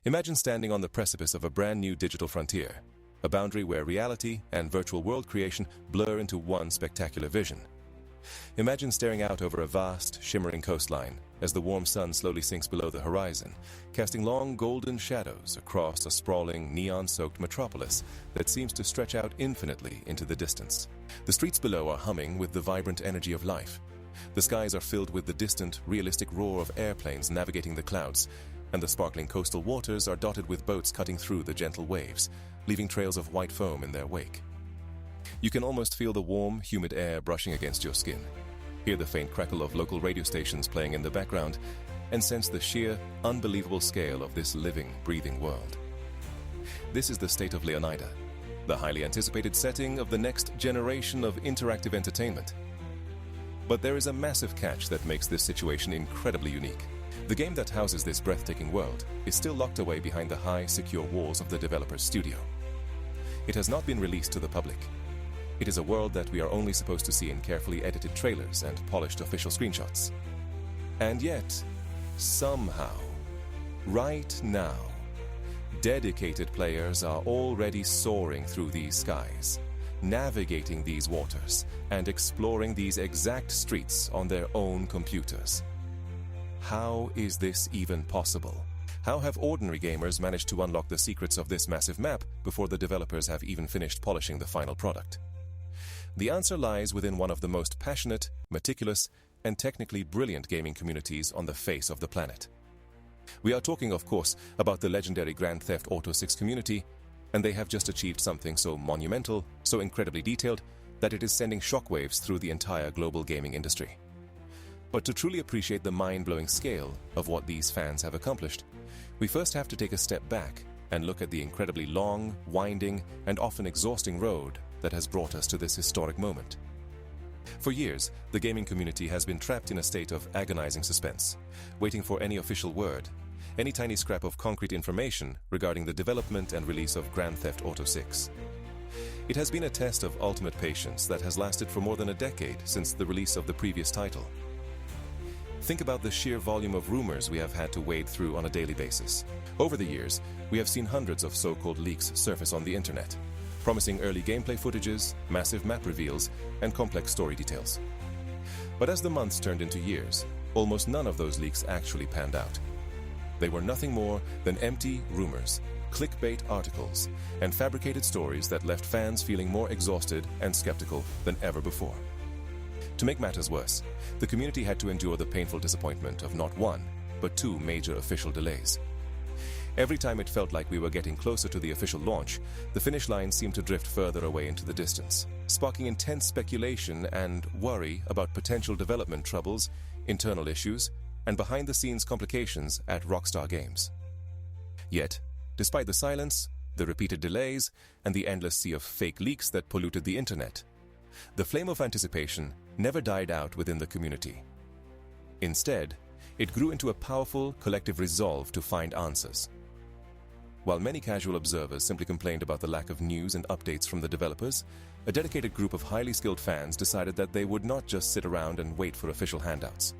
Imagine standing on the precipice of a brand new digital frontier, a boundary where reality and virtual world creation blur into one spectacular vision. Imagine staring out over a vast, shimmering coastline as the warm sun slowly sinks below the horizon, casting long golden shadows across a sprawling, neon-soaked metropolis that seems to stretch out infinitely into the distance. The streets below are humming with the vibrant energy of life. The skies are filled with the distant, realistic roar of airplanes navigating the clouds, and the sparkling coastal waters are dotted with boats cutting through the gentle waves, leaving trails of white foam in their wake. You can almost feel the warm, humid air brushing against your skin, hear the faint crackle of local radio stations playing in the background, and sense the sheer, unbelievable scale of this living, breathing world. This is the state of Leonida, the highly anticipated setting of the next generation of interactive entertainment. But there is a massive catch that makes this situation incredibly unique. The game that houses this breathtaking world is still locked away behind the high, secure walls of the developer's studio. It has not been released to the public. It is a world that we are only supposed to see in carefully edited trailers and polished official screenshots. And yet, somehow, right now, dedicated players are already soaring through these skies, navigating these waters, and exploring these exact streets on their own computers. How is this even possible? How have ordinary gamers managed to unlock the secrets of this massive map before the developers have even finished polishing the final product? The answer lies within one of the most passionate, meticulous, and technically brilliant gaming communities on the face of the planet. We are talking, of course, about the legendary Grand Theft Auto 6 community, and they have just achieved something so monumental, so incredibly detailed, that it is sending shockwaves through the entire global gaming industry. But to truly appreciate the mind-blowing scale of what these fans have accomplished, we first have to take a step back and look at the incredibly long, winding, and often exhausting road that has brought us to this historic moment. For years, the gaming community has been trapped in a state of agonizing suspense, waiting for any official word, any tiny scrap of concrete information regarding the development and release of Grand Theft Auto 6. It has been a test of ultimate patience that has lasted for more than a decade since the release of the previous title. Think about the sheer volume of rumors we have had to wade through on a daily basis. Over the years, we have seen hundreds of so-called leaks surface on the internet, promising early gameplay footages, massive map reveals, and complex story details. But as the months turned into years, almost none of those leaks actually panned out. They were nothing more than empty rumors, clickbait articles, and fabricated stories that left fans feeling more exhausted and skeptical than ever before. To make matters worse, the community had to endure the painful disappointment of not one, but two major official delays. Every time it felt like we were getting closer to the official launch, the finish line seemed to drift further away into the distance, sparking intense speculation and worry about potential development troubles, internal issues, and behind-the-scenes complications at Rockstar Games. Yet, despite the silence, the repeated delays, and the endless sea of fake leaks that polluted the internet, the flame of anticipation never died out within the community. Instead, it grew into a powerful, collective resolve to find answers. While many casual observers simply complained about the lack of news and updates from the developers, a dedicated group of highly skilled fans decided that they would not just sit around and wait for official handouts.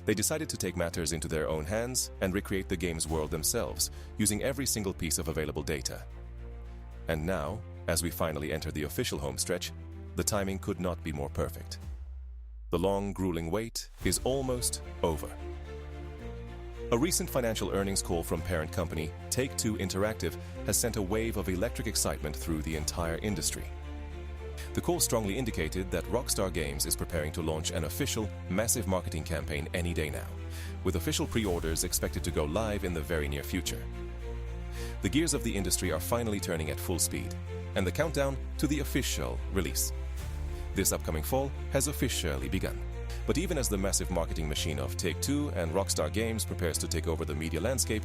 They decided to take matters into their own hands and recreate the game's world themselves, using every single piece of available data. And now, as we finally enter the official homestretch, the timing could not be more perfect. The long, grueling wait is almost over. A recent financial earnings call from parent company Take-Two Interactive has sent a wave of electric excitement through the entire industry. The call strongly indicated that Rockstar Games is preparing to launch an official, massive marketing campaign any day now, with official pre-orders expected to go live in the very near future. The gears of the industry are finally turning at full speed, and the countdown to the official release. This upcoming fall has officially begun. But even as the massive marketing machine of Take-Two and Rockstar Games prepares to take over the media landscape,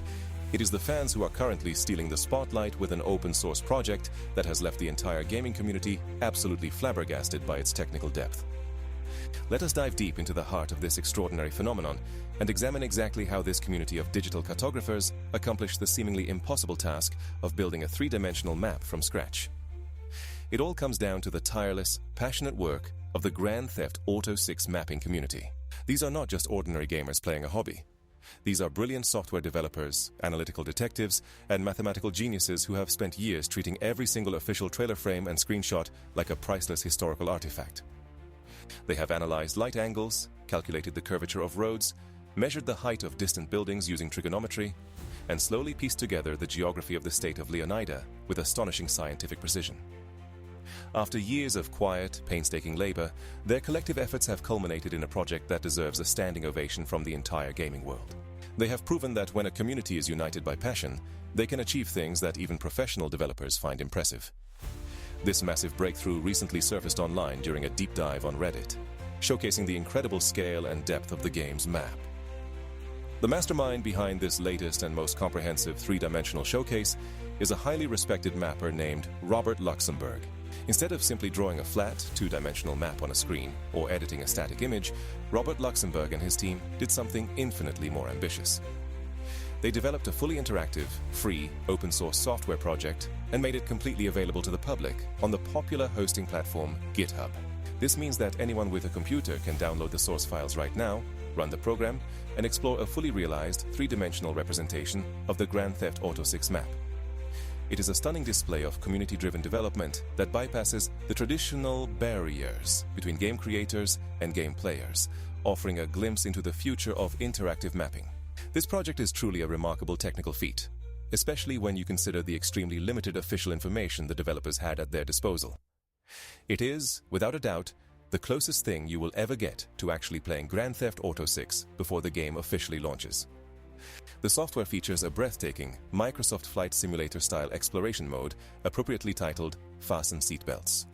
it is the fans who are currently stealing the spotlight with an open-source project that has left the entire gaming community absolutely flabbergasted by its technical depth. Let us dive deep into the heart of this extraordinary phenomenon and examine exactly how this community of digital cartographers accomplished the seemingly impossible task of building a three-dimensional map from scratch. It all comes down to the tireless, passionate work of the Grand Theft Auto 6 mapping community. These are not just ordinary gamers playing a hobby. These are brilliant software developers, analytical detectives, and mathematical geniuses who have spent years treating every single official trailer frame and screenshot like a priceless historical artifact. They have analyzed light angles, calculated the curvature of roads, measured the height of distant buildings using trigonometry, and slowly pieced together the geography of the state of Leonida with astonishing scientific precision. After years of quiet, painstaking labor, their collective efforts have culminated in a project that deserves a standing ovation from the entire gaming world. They have proven that when a community is united by passion, they can achieve things that even professional developers find impressive. This massive breakthrough recently surfaced online during a deep dive on Reddit, showcasing the incredible scale and depth of the game's map. The mastermind behind this latest and most comprehensive three-dimensional showcase is a highly respected mapper named Robert Luxemburg. Instead of simply drawing a flat, two-dimensional map on a screen or editing a static image, Robert Luxemburg and his team did something infinitely more ambitious. They developed a fully interactive, free, open-source software project and made it completely available to the public on the popular hosting platform GitHub. This means that anyone with a computer can download the source files right now, run the program, and explore a fully realized, three-dimensional representation of the Grand Theft Auto 6 map. It is a stunning display of community-driven development that bypasses the traditional barriers between game creators and game players, offering a glimpse into the future of interactive mapping. This project is truly a remarkable technical feat, especially when you consider the extremely limited official information the developers had at their disposal. It is, without a doubt, the closest thing you will ever get to actually playing Grand Theft Auto 6 before the game officially launches. The software features a breathtaking Microsoft Flight Simulator-style exploration mode appropriately titled Fasten Seatbelts.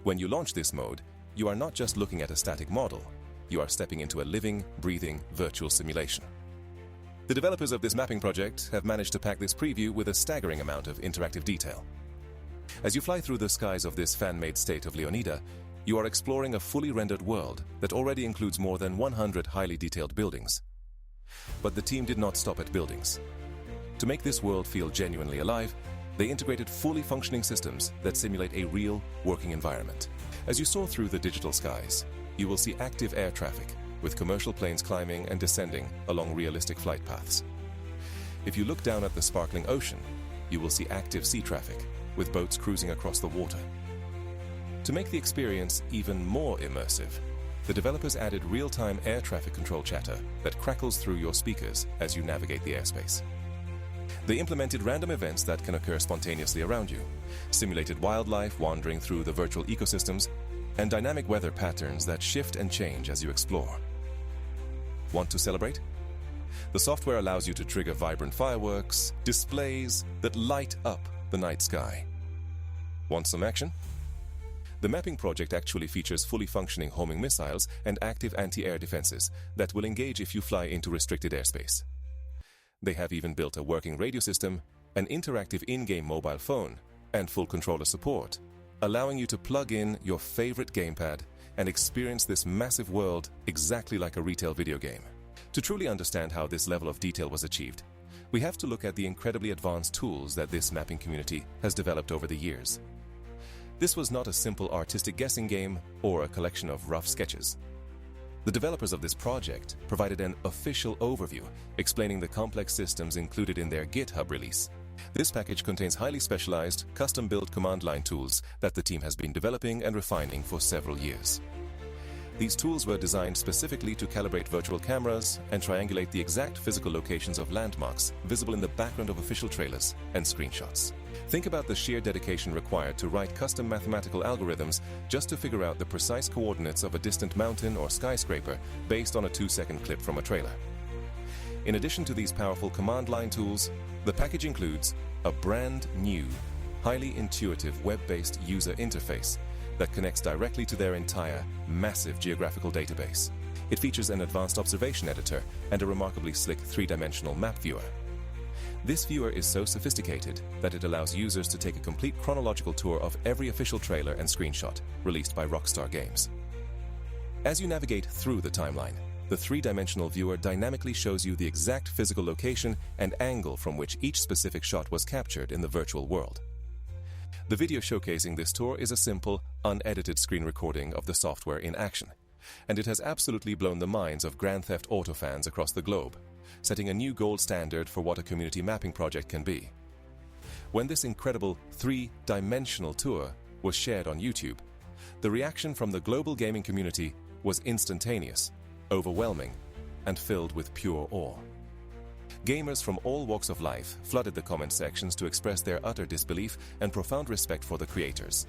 When you launch this mode, you are not just looking at a static model, you are stepping into a living, breathing virtual simulation. The developers of this mapping project have managed to pack this preview with a staggering amount of interactive detail. As you fly through the skies of this fan-made state of Leonida, you are exploring a fully rendered world that already includes more than 100 highly detailed buildings. But the team did not stop at buildings. To make this world feel genuinely alive, they integrated fully functioning systems that simulate a real, working environment. As you soar through the digital skies, you will see active air traffic, with commercial planes climbing and descending along realistic flight paths. If you look down at the sparkling ocean, you will see active sea traffic, with boats cruising across the water. To make the experience even more immersive, the developers added real-time air traffic control chatter that crackles through your speakers as you navigate the airspace. They implemented random events that can occur spontaneously around you, simulated wildlife wandering through the virtual ecosystems, and dynamic weather patterns that shift and change as you explore. Want to celebrate? The software allows you to trigger vibrant fireworks, displays that light up the night sky. Want some action? The mapping project actually features fully functioning homing missiles and active anti-air defenses that will engage if you fly into restricted airspace. They have even built a working radio system, an interactive in-game mobile phone, and full controller support, allowing you to plug in your favorite gamepad and experience this massive world exactly like a retail video game. To truly understand how this level of detail was achieved, we have to look at the incredibly advanced tools that this mapping community has developed over the years. This was not a simple artistic guessing game or a collection of rough sketches. The developers of this project provided an official overview explaining the complex systems included in their GitHub release. This package contains highly specialized, custom-built command line tools that the team has been developing and refining for several years. These tools were designed specifically to calibrate virtual cameras and triangulate the exact physical locations of landmarks visible in the background of official trailers and screenshots. Think about the sheer dedication required to write custom mathematical algorithms just to figure out the precise coordinates of a distant mountain or skyscraper based on a 2-second clip from a trailer. In addition to these powerful command line tools, the package includes a brand new, highly intuitive web-based user interface that connects directly to their entire, massive geographical database. It features an advanced observation editor and a remarkably slick 3-dimensional map viewer. This viewer is so sophisticated that it allows users to take a complete chronological tour of every official trailer and screenshot released by Rockstar games. As you navigate through the timeline, the 3-dimensional viewer dynamically shows you the exact physical location and angle from which each specific shot was captured in the virtual world. The video showcasing this tour is a simple, unedited screen recording of the software in action, and it has absolutely blown the minds of Grand Theft Auto fans across the globe, setting a new gold standard for what a community mapping project can be. When this incredible three-dimensional tour was shared on YouTube, the reaction from the global gaming community was instantaneous, overwhelming, and filled with pure awe. Gamers from all walks of life flooded the comment sections to express their utter disbelief and profound respect for the creators.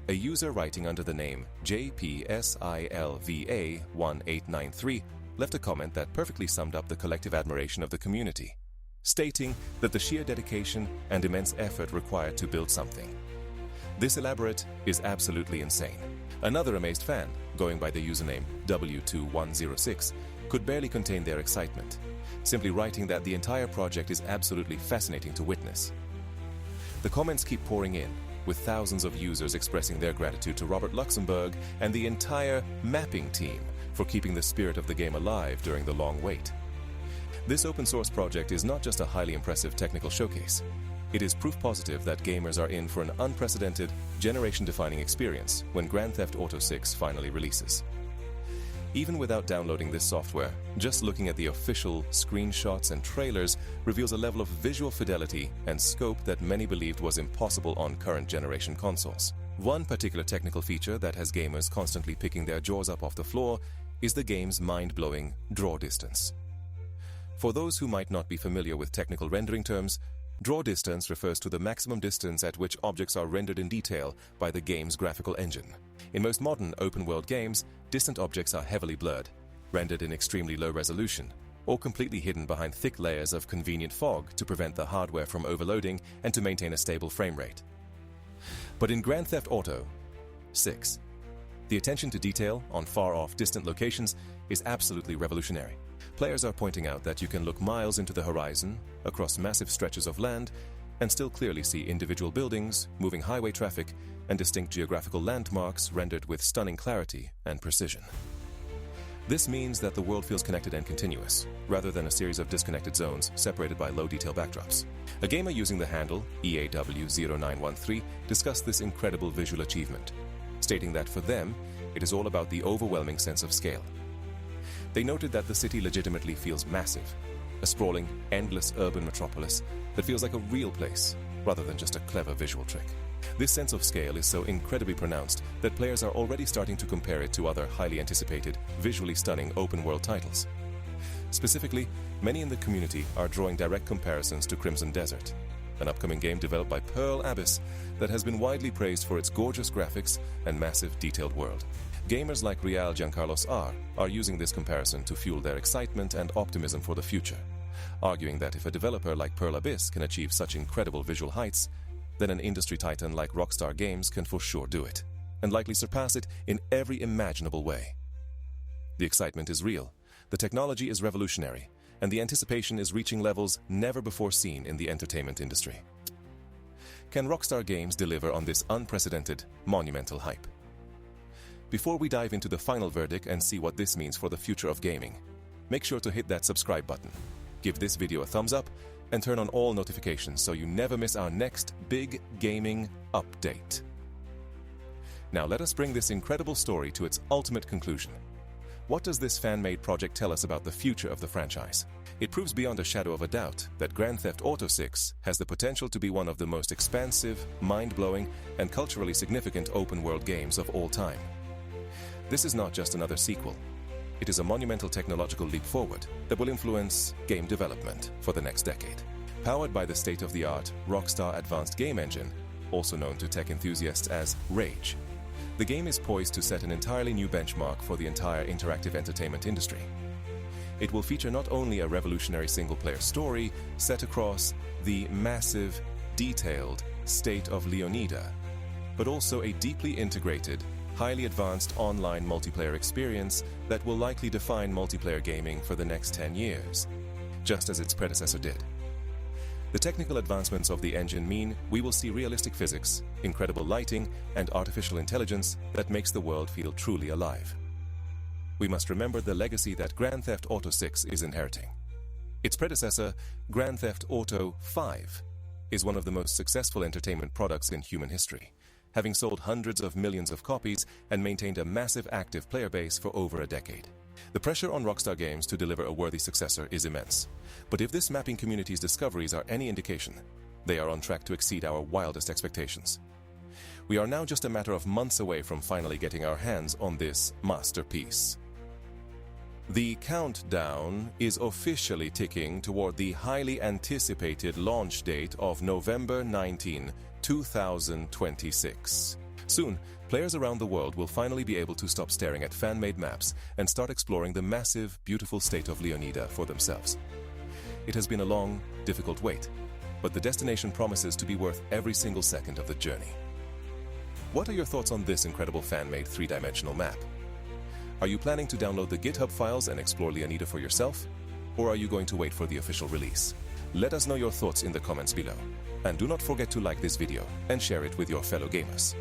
A user writing under the name JPSILVA1893 left a comment that perfectly summed up the collective admiration of the community, stating that the sheer dedication and immense effort required to build something. This elaborate is absolutely insane. Another amazed fan, going by the username W2106, could barely contain their excitement, simply writing that the entire project is absolutely fascinating to witness. The comments keep pouring in, with thousands of users expressing their gratitude to Robert Luxemburg and the entire mapping team for keeping the spirit of the game alive during the long wait. This open source project is not just a highly impressive technical showcase. It is proof positive that gamers are in for an unprecedented, generation-defining experience when Grand Theft Auto 6 finally releases. Even without downloading this software, just looking at the official screenshots and trailers reveals a level of visual fidelity and scope that many believed was impossible on current generation consoles. One particular technical feature that has gamers constantly picking their jaws up off the floor is the game's mind-blowing draw distance. For those who might not be familiar with technical rendering terms, draw distance refers to the maximum distance at which objects are rendered in detail by the game's graphical engine. In most modern open-world games, distant objects are heavily blurred, rendered in extremely low resolution, or completely hidden behind thick layers of convenient fog to prevent the hardware from overloading and to maintain a stable frame rate. But in Grand Theft Auto 6, the attention to detail on far-off distant locations is absolutely revolutionary. Players are pointing out that you can look miles into the horizon, across massive stretches of land, and still clearly see individual buildings, moving highway traffic, and distinct geographical landmarks rendered with stunning clarity and precision. This means that the world feels connected and continuous, rather than a series of disconnected zones separated by low-detail backdrops. A gamer using the handle EAW0913 discussed this incredible visual achievement, stating that for them, it is all about the overwhelming sense of scale. They noted that the city legitimately feels massive, a sprawling, endless urban metropolis that feels like a real place, rather than just a clever visual trick. This sense of scale is so incredibly pronounced that players are already starting to compare it to other highly anticipated, visually stunning open-world titles. Specifically, many in the community are drawing direct comparisons to Crimson Desert, an upcoming game developed by Pearl Abyss that has been widely praised for its gorgeous graphics and massive detailed world. Gamers like Real Giancarlos R. are using this comparison to fuel their excitement and optimism for the future, arguing that if a developer like Pearl Abyss can achieve such incredible visual heights, then an industry titan like Rockstar Games can for sure do it, and likely surpass it in every imaginable way. The excitement is real, the technology is revolutionary, and the anticipation is reaching levels never before seen in the entertainment industry. Can Rockstar Games deliver on this unprecedented, monumental hype? Before we dive into the final verdict and see what this means for the future of gaming, make sure to hit that subscribe button, give this video a thumbs up, and turn on all notifications so you never miss our next big gaming update. Now let us bring this incredible story to its ultimate conclusion. What does this fan-made project tell us about the future of the franchise? It proves beyond a shadow of a doubt that Grand Theft Auto 6 has the potential to be one of the most expansive, mind-blowing, and culturally significant open-world games of all time. This is not just another sequel. It is a monumental technological leap forward that will influence game development for the next decade. Powered by the state-of-the-art Rockstar Advanced Game Engine, also known to tech enthusiasts as Rage, the game is poised to set an entirely new benchmark for the entire interactive entertainment industry. It will feature not only a revolutionary single-player story set across the massive, detailed state of Leonida, but also a deeply integrated, highly advanced online multiplayer experience that will likely define multiplayer gaming for the next 10 years, just as its predecessor did. The technical advancements of the engine mean we will see realistic physics, incredible lighting, and artificial intelligence that makes the world feel truly alive. We must remember the legacy that Grand Theft Auto 6 is inheriting. Its predecessor, Grand Theft Auto 5, is one of the most successful entertainment products in human history, having sold hundreds of millions of copies and maintained a massive active player base for over a decade. The pressure on Rockstar Games to deliver a worthy successor is immense. But if this mapping community's discoveries are any indication, they are on track to exceed our wildest expectations. We are now just a matter of months away from finally getting our hands on this masterpiece. The countdown is officially ticking toward the highly anticipated launch date of November 19, 2026. Soon, players around the world will finally be able to stop staring at fan-made maps and start exploring the massive, beautiful state of Leonida for themselves. It has been a long, difficult wait, but the destination promises to be worth every single second of the journey. What are your thoughts on this incredible fan-made three-dimensional map? Are you planning to download the GitHub files and explore Leonida for yourself? Or are you going to wait for the official release? Let us know your thoughts in the comments below. And do not forget to like this video and share it with your fellow gamers.